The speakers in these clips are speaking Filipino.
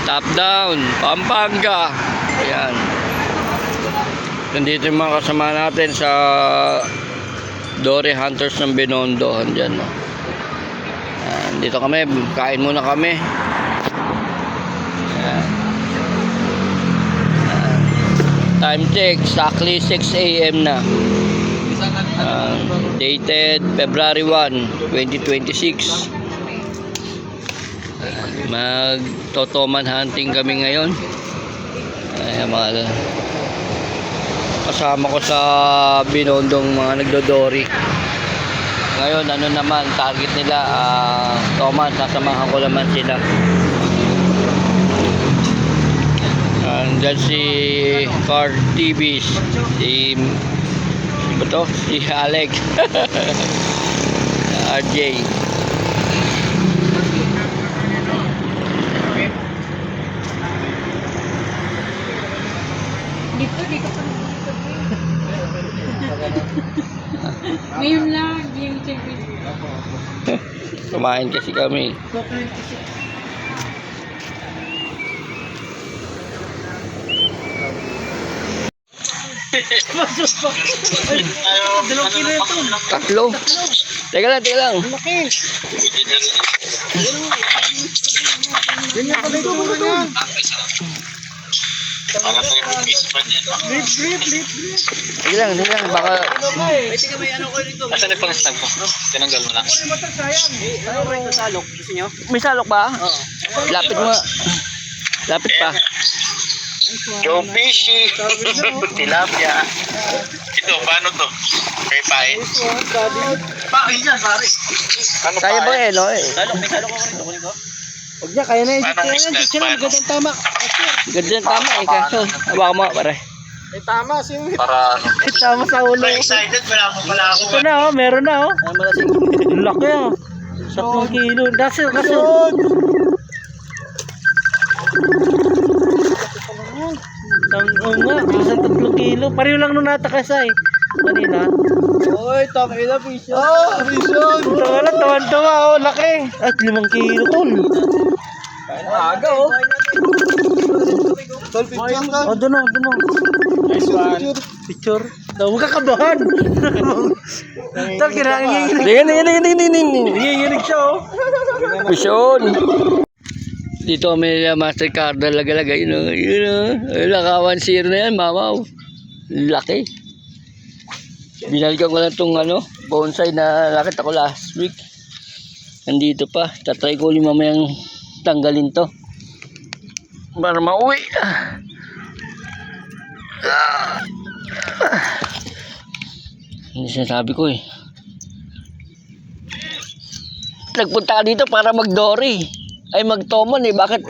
Top down, Pampanga. Ayan. Nandito yung mga kasama natin sa Dory Hunters ng Binondo. Andyan, no? Dito kami, kain muna kami. Ayan. Time check, exactly 6 AM na. Dated February 1, 2026. Mag-totoman hunting kami ngayon. Ayan, mga kasama ko sa Binondong mga nagdodori. Ngayon, ano naman, target nila, toman, sasamahan ko naman sila. Andyan si Car TVs, si Alex, RJ. Dito pa ngayon lang, yung check. Kumain kasi kami. Tatlo. Teka lang. Laki. Ganyan pa dito mo na. Lip. Teka lang. Baka... Asan yung pang-stag ko? Tinanggal mo lang. Ano ba ito salok? Gusto nyo? May salok ba? Oo. Lapit mo. Lapit pa. Joe Fishy. Tilapia. Ito, paano to? Kay Pai? Pai yan, pare. Ano Kaya ba Pai? no? Salok, may salok ako rin. Kunin ko. Huwag niya, kaya na edit Paano yan. isda? Dito lang, gandang tama. Ganda tama eh. Kaso, hawakan mo pare. May tama, sino? Para ano? May tama sa ulo. Excited pala ako. Ito na, oh, meron na, oh. Laki, oh. 3 kilo. Kaso. Oo nga, isang 3 kilo. Pareho lang nung natakasay. Kanina. Oy, takay na, Vision. Oh, Vision. Tawan-tawa, oh, laki. At 5 kilo, tol. Aga, oh. Tol, picture ka. Oh, doon. Nice one. Picture. Huwag ka kabahan. Tol, kinanginginig. Nanginginig siya, oh. Vision. Dito kami nila Mastercard talaga. Yun o. Lakawan zero na yan, mamaw. Laki. Binalikan ko lang itong bonsai na nakita ko last week. Nandito pa. Tatry ko ulit mamayang tanggalin to. Para mauwi. Hindi sinasabi ko eh. Nagpunta ka dito para magdory. Ay magtomon eh, bakit?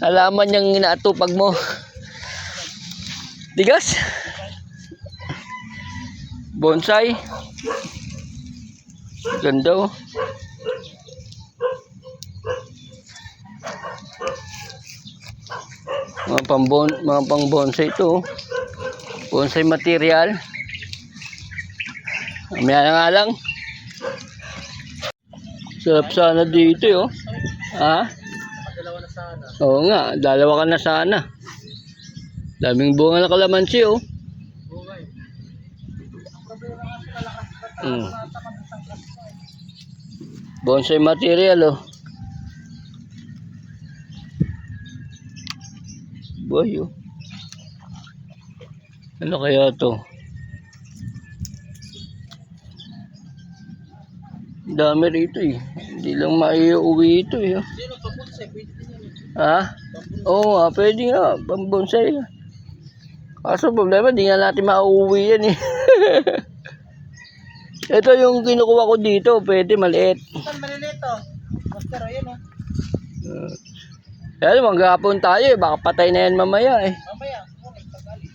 Halaman niyang inaatupag mo. Tigas? Bonsai? Ganda oh. Mga pang bonsai ito oh. Bonsai material. Mamaya na nga lang. Sarap sana dito oh. Ha? Oo nga, dalawa ka na sana. Daming bunga na kalamansi oh. Bonsai material oh. Boy oh. Ano kaya to? Dami rito eh. Hindi lang maiuwi ito eh. Ha? Oo nga, pwede nga. Pambonsai. Kaso problema, di nga natin mauuwi yan eh. Ito yung kinukuha ko dito. Pwede, maliit. Saan maliliit, oh? Master, yun, oh. Kaya maghapon tayo eh. Baka patay na yan mamaya eh. Mamaya, okay, tagali.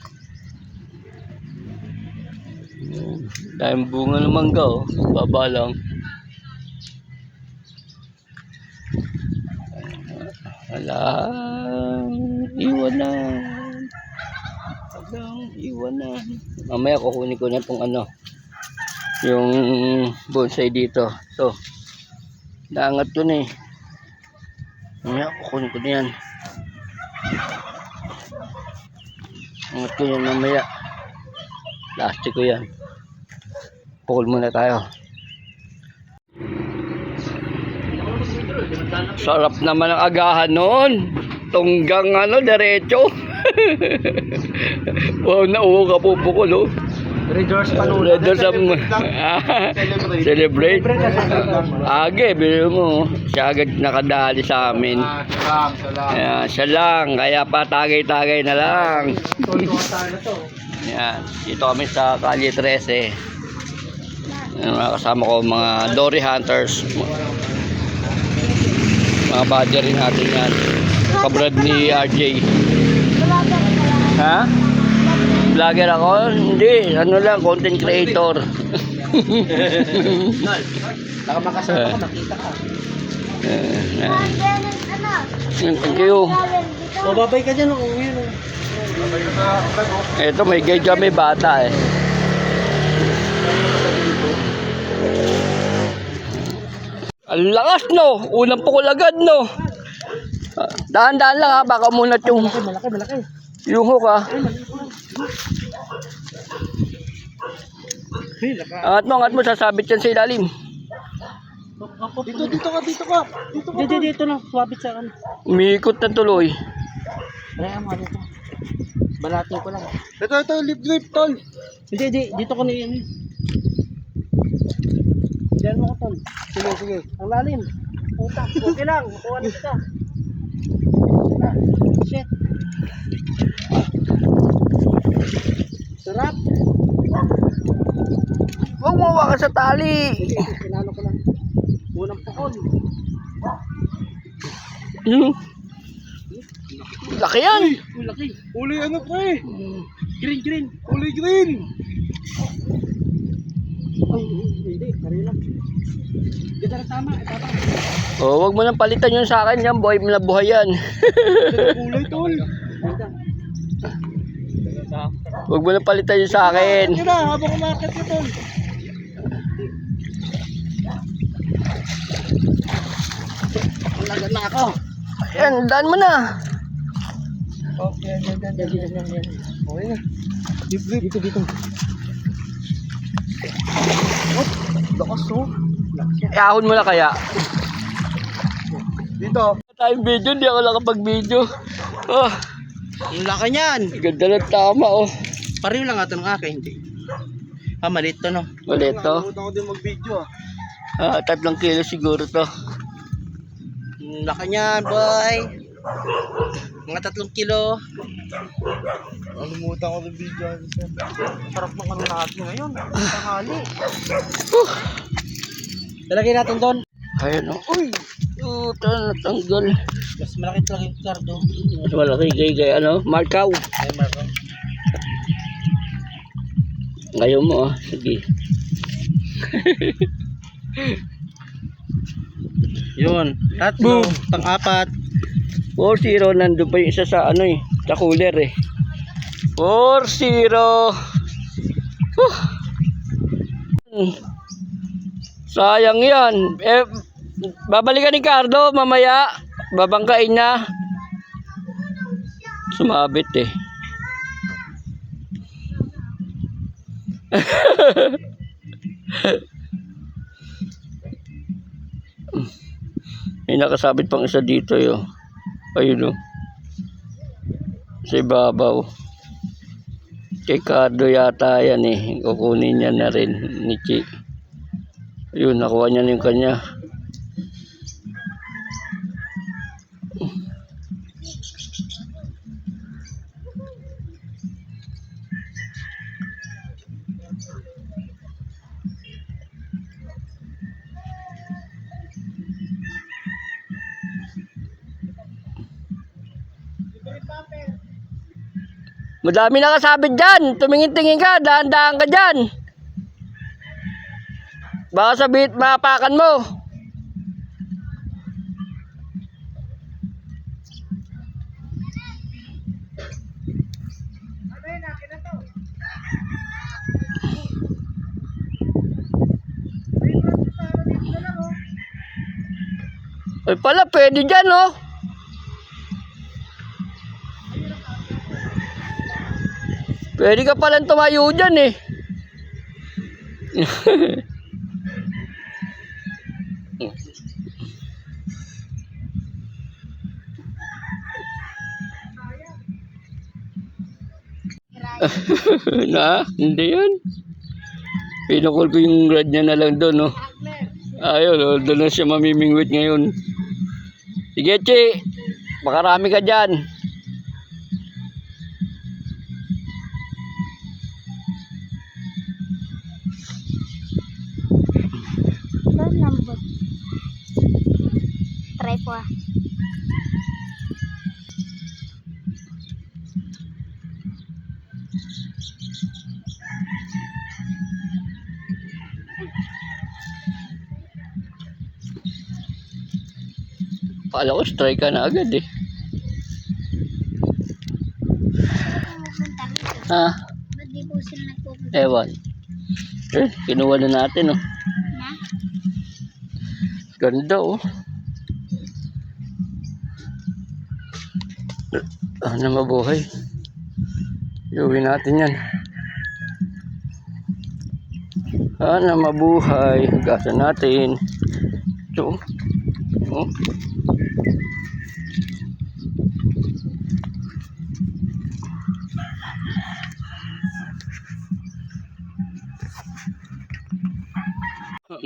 Dahil bunga ng mangga oh. Baba lang. Walang iwanan. Mamaya kukunin ko na itong yung bonsai dito. So, naangat ko na eh. Mamaya, kukunin ko na yan. Angat ko yan mamaya. Plastic ko yan. Pukul muna tayo. Sarap naman ang agahan noon. Tunggang diretso. Wow, nauho ka po pukul, oh. Red Doors Panula. Red Doors celebrate. Age, bilhin mo. Siya agad nakadali sa amin. Ayan, siya lang. Kaya pa tagay-tagay na lang. Ayan, dito kami sa Calle 13. Ayan, mga kasama ko, mga Dory Hunters. Mga buddy rin natin yan. Kabrad ni RJ. Ha? Vlogger ako? Hindi. Ano lang, content creator. Baka makasama ka, makita ka. Thank you. Babay ka dyan, uuwi mo. Ito, may guide kami bata eh. Ang lakas no. Unang pukul agad no. Dahan-dahan lang ha. Baka muna yung Malaki. yung hook ha. Angat mo. Sasabit yan sa ilalim. Dito ka. Dito na, swabit sa ano. Umiikot na tuloy. Kaya mo, dito. Balatin ko lang. Ito, lip tol. Hindi, dito ko na yan. Diyan mo ko, tol. Sige. Ang lalim. Puta, okay lang. Makuha na kita. Shit. Sarap. Huwag mawa ka sa tali. Pinano ko lang. Unang pukol. Laki yan. Uy, laki. Uli ano pre? Green. Uli green. Ay, hindi. Kari lang. Ganda na tama. Oh, wag mo nang palitan yun sa akin yan, boy. Nabuhay yan. Kulay tol. Ganda. Wag mo nang palitan yun sa akin. Yun na, habang umakit ko, tol. Lagan na ako. Ayan, daan mo na. Okay, yan. Okay na. Dito. Oh, lakas oh. Iahon mo na kaya. Dito. Tayong video, hindi ako nakapag-video. Oh, Ang laki niyan. ganda ng tama, oh. Pareho lang ito ng akin, hindi. Maliit to, no? Ulit to. Nakalimutan ko din mag-video ah. 3 kilo siguro to. Ang laki niyan, boy. Mga 3 kilo. Nakalimutan ko din video. Sarap ng ano natin ngayon. Tanghali. Talagay natin doon. Ayan, oh. Uy, natanggal. Mas malaki talaga yung kardo. Mas malaki kay Markaw. Ay, Marco. Ngayon mo, sige. Yun. Tatlo. Boom. Pang-apat. 4-0, nandun pa yung isa sa sa cooler eh. 4-0. Sayang yan. Babalikan ni Cardo mamaya. Babangkain na. Sumabit eh. May nakasabit pang isa dito yo. Ayun o. Sa ibabaw. Kay Cardo yata yan eh. Kukunin niya na rin ni Chi. Ayun, nakuha niya na yung kanya. Madami nakasabit dyan. Tumingin-tingin ka. Dahan-dahan ka dyan. Baka sabit maapakan mo. Ay pala, pwede dyan oh. Pwede ka palang tumayo dyan eh. Na, hindi yan. Pinukul ko yung rod niya na lang doon, no? Ayun, oh, doon na siya mamimingwit ngayon. Sige, Chi. Makarami ka dyan. Doon lambot. Try po ah. Kala ko strike ka na agad eh. Pupunta rito. Ha? Ba't di po sila nagpupunta? Ewan. Kinuha na natin, oh. Na? Ganda, oh. Na mabuhay. Iuwi natin yan. Na mabuhay. Gasan natin. Ito, oh.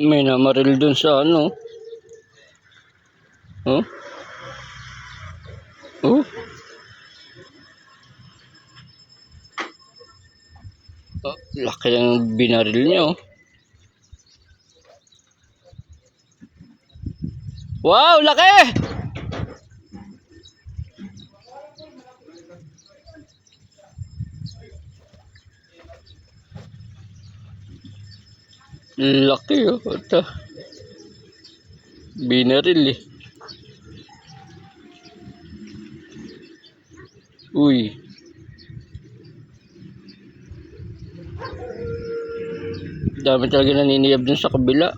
May namaril dun sa ano. Oh. Oh. Oh, laki ng binaril niya, oh. Wow, laki! Laki, oh. Ito. Binaril, eh. Uy. Dami talaga naniniyab dun sa kabila.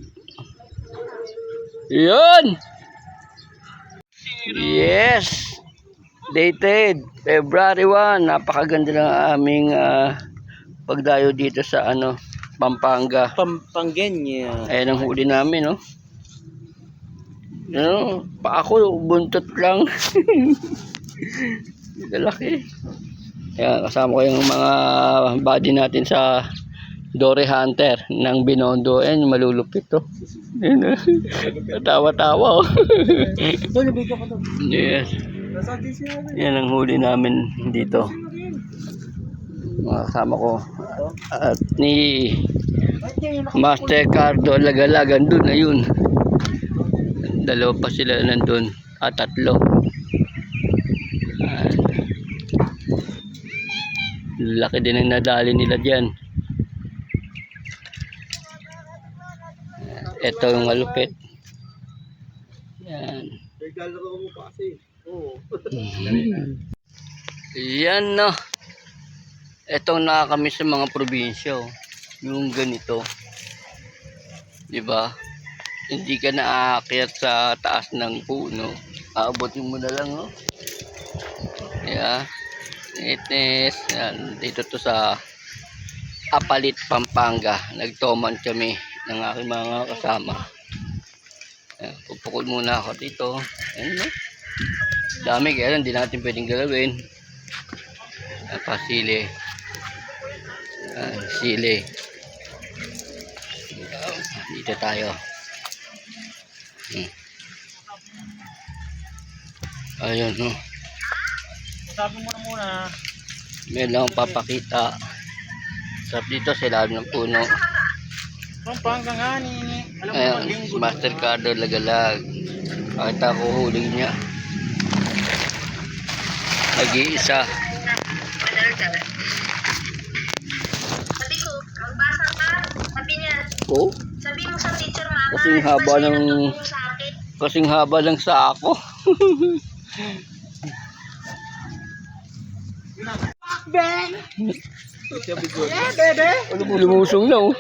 Yun! Yes! Dated February 1. Napakaganda ng aming pagdayo dito sa ano, Pampanga. Pampangenya. Ayan ang huli namin, no? Ano, pa ako, buntot lang. Laki. Ayan, kasama ko yung mga buddy natin sa Dory Hunter ng Binondo. Ayan, malulupit to. Ayan, tawa-tawa, oh. Yes. Yan ang huli namin dito. Mga kasama ko. At ni Master Cardo Lagalagan doon, ayun. Dalawa pa sila nandun. Tatlo. Laki din ang nadali nila dyan. Ito yung malupit. Yan. Yan, no. Itong nakakamiss sa mga probinsya, oh. Yung ganito. Diba? Hindi ka naaakyat sa taas ng puno. Aabotin mo na lang, no. Yeah. Neatness. Yan. Dito to sa Apalit, Pampanga. Nagtoman kami ng aking mga kasama. Ayan, pupukul muna ako dito. Ayan, no? Dami, kaya lang hindi natin pwedeng galawin. Pasili. Sili. Dito tayo. Ayun, no. Sabi mo na muna. Meron lang akong papakita. Sarap dito sa ilalim ng puno. Pampanga nga ni. Ayan, si Master Cardo Lagalag. Pakita ko huli niya. Nag-iisa. Sabi ko, magbasa ka. Sabi niya, Oh, sabi mo sa teacher mama. kasing haba ng Sa akin. kasing haba lang sa ako. Ano po, lumusong na, oh.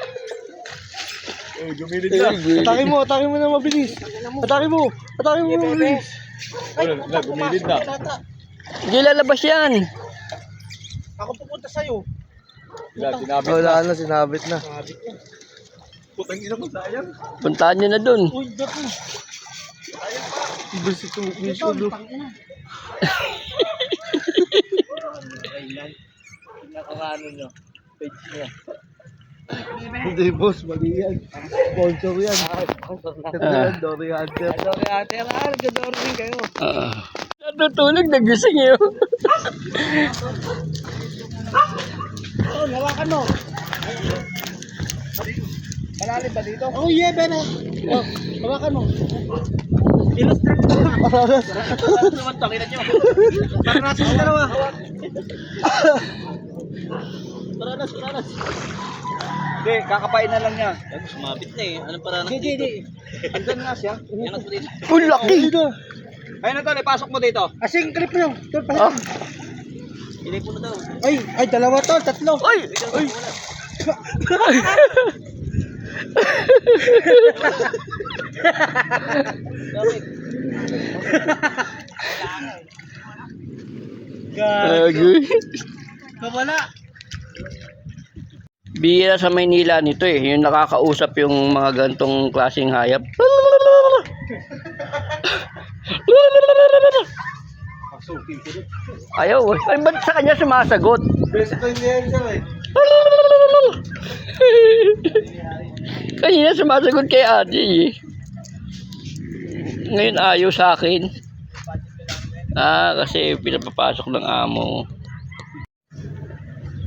Gumilid na. Atake mo na mabilis. Atake mo mabilis. Gumilid na. Hindi lalabas yan. Ako pupunta sa'yo. Wala na, sinabit na. Puntahan nyo na dun. Ibig ito, isulo. Hindi boss, mali yan. Sponsor yan. Ito yan, Dory Hunter. Natutulog, nagising yun. Hawakan mo. Malalim ba dito? Oh yeah, bene. Hawakan mo. Illustrate mo. Ano naman to? Kita nyo. Paranas mo dalawa. Paranas. Hindi, kakapain na lang niya. Sumabit na eh. Anong parang Hindi. Andun nga siya. Yan mo dito. Ang laki. Ayun na tol, ipasok mo dito. Asing clip mo. Tol, Ah, Ilay po na daw. Ay, dalawa tol, tatlo. ay! Agay. Wala. Bihira sa Maynila nito eh. Yung nakakausap yung mga gantong klaseng hayop. Ayaw. Ay, ba't sa kanya sumasagot? Best friend niya yan siya eh. Kanina sumasagot kay ate eh. Ngayon ayaw sa akin. Kasi pinapapasok ng amo.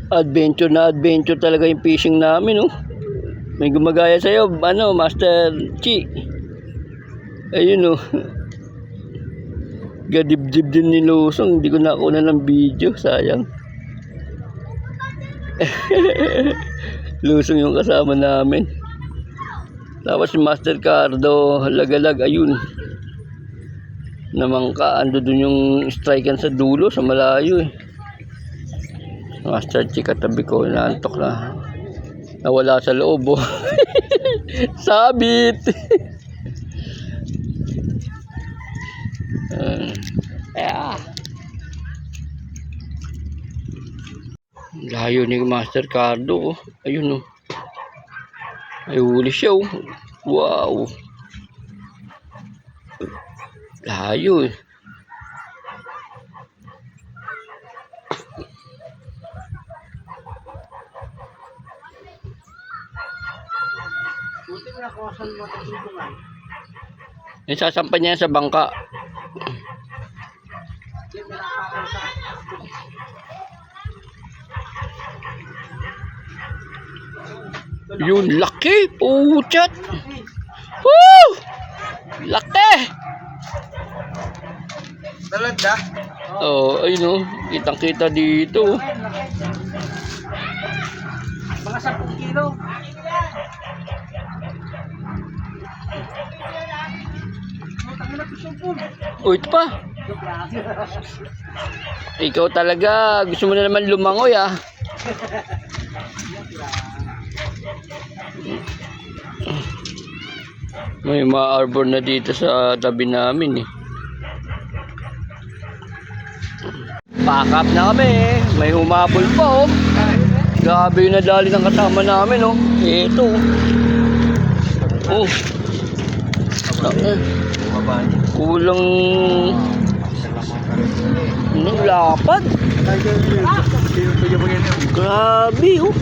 Adventure na adventure talaga yung fishing namin, oh. May gumagaya sa'yo, Master Chi. Ayun, oh. Gadibdib din ni Lusong. Hindi ko nakuha ng video, sayang. Lusong yung kasama namin. Tapos si Master Cardo, lagalag, ayun. Namangka, ando dun yung striker sa dulo, sa malayo eh. Master Chi katabi ko, naantok na. Nawala sa loob, oh. Sabit. Layo ni Master Cardo, oh. Ayun, oh. Ay, huli siya, oh. Wow. Layo, eh. Sasampan niya sa bangka. Yun, laki. Puchat. Woo! Laki. Talaga? Oh, ayun, oh. Kitang-kita dito. Mga 10 kilo. Oh, ito pa. Ikaw talaga, gusto mo na naman lumangoy, ah. May ma-arbor na dito sa tabi namin, eh. Pack up na kami, eh. May humabol pa, oh. Grabe yung nadali ng kasama namin, oh. Ito. Oh. Kulang lapad. Grabe, oh.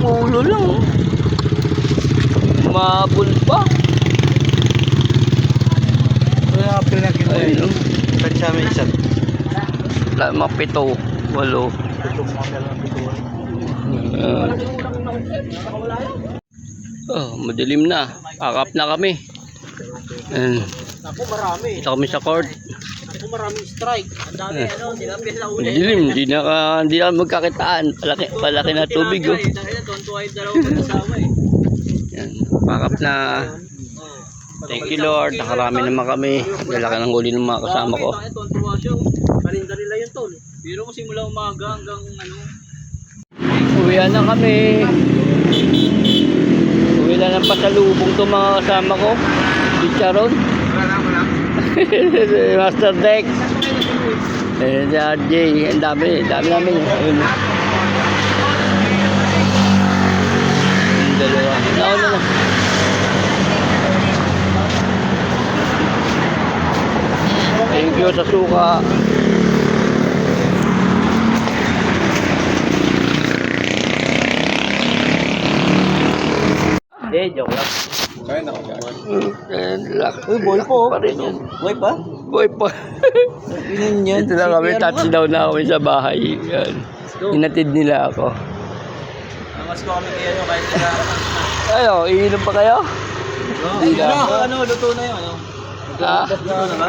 Ulo lang, oh. Mabul pa. Kaya pinagin mo Ayun, oh. Ba't siya may isa? Mga 7, 8. Madilim na. Pack up na kami. Ako marami. Ito kami sa court. Ako maraming strike. Ang dami tilapia sa uli. Madilim, hindi na magkakitaan. Palaki na tubig, oh. Yan, pack up na. Thank you, Lord. Nakarami naman kami. Lalaki ng huli ng mga kasama ko. Parinda nila yun tol. Biro mo simula umaga hanggang ano. Uwian na kami. Uwi na ng pasalubong to mga kasama ko. Chicharon. Master Deck. Si RJ. Ang dami namin. Ayun. dalawa. Nauna na. Thank you sa suka. Joke lang. Uy, boy po. Pa rin yan. Boy pa? Boy po. Pinan yan. Ito lang kami, touchdown na kami sa bahay. Yan. Inatid nila ako. Mas ko kami kayo kahit nila. Ayo, iinom pa kayo? Hindi na. Ano, luto na yun. Ano? Ah. Luto na ba?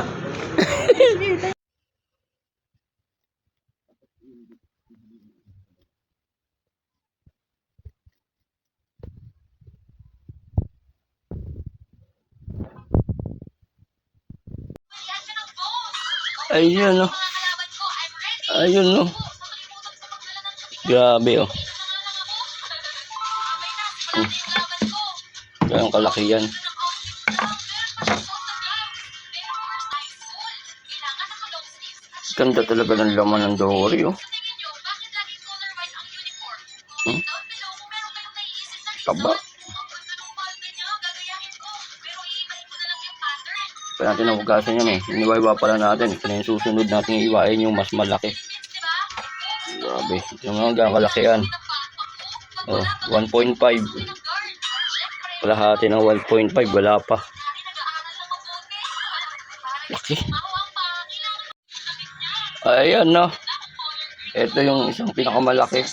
Ayun, no. Ayun, no. Grabe, oh. Gano'ng kalaki yan. Ganda talaga ng laman ng dory, oh. Kaba. Pa natin ang hugasan yan, eh. Iniwaiwa pala natin. Ito na yung susunod natin iwain yung mas malaki. Grabe. Yung mga gano'ng kalaki yan. Oh, 1.5. Kalahati ng 1.5. Wala pa. Laki. Ayan, no. Ito yung isang pinakamalaki.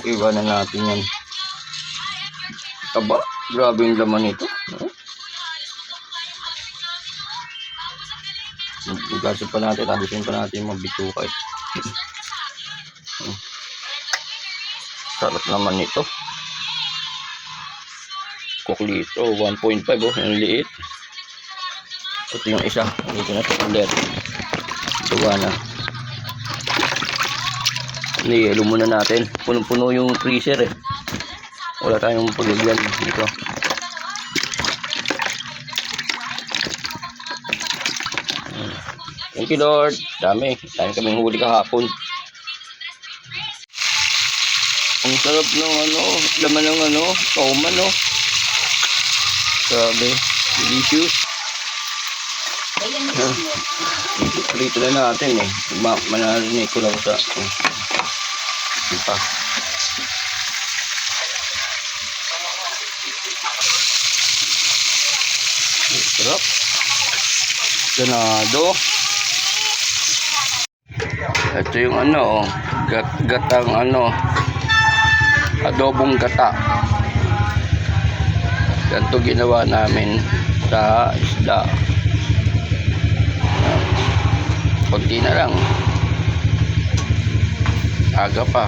Iwanan natin yan. Aba, grabe yung laman nito. Igasin pa natin, tabisin pa natin yung mabitukay. Sarap naman nito. Kuklito, 1.5, oh, yung liit. Ito yung isa, dito na sa ulit. Tuwa na. Niyelo muna natin. Punong-puno yung freezer, eh. Wala tayong pagigyan dito. Thank you, Lord. Dami kaming huli kahapon. Ang sarap ng laman ng kauman, no. Grabe, delicious. Prito na natin, eh. Manarinig ko lang sa pa. Sarap. Ganado. Ito yung gatang adobong gata. Ganito ginawa namin sa isda. Kunti na lang. Aga pa.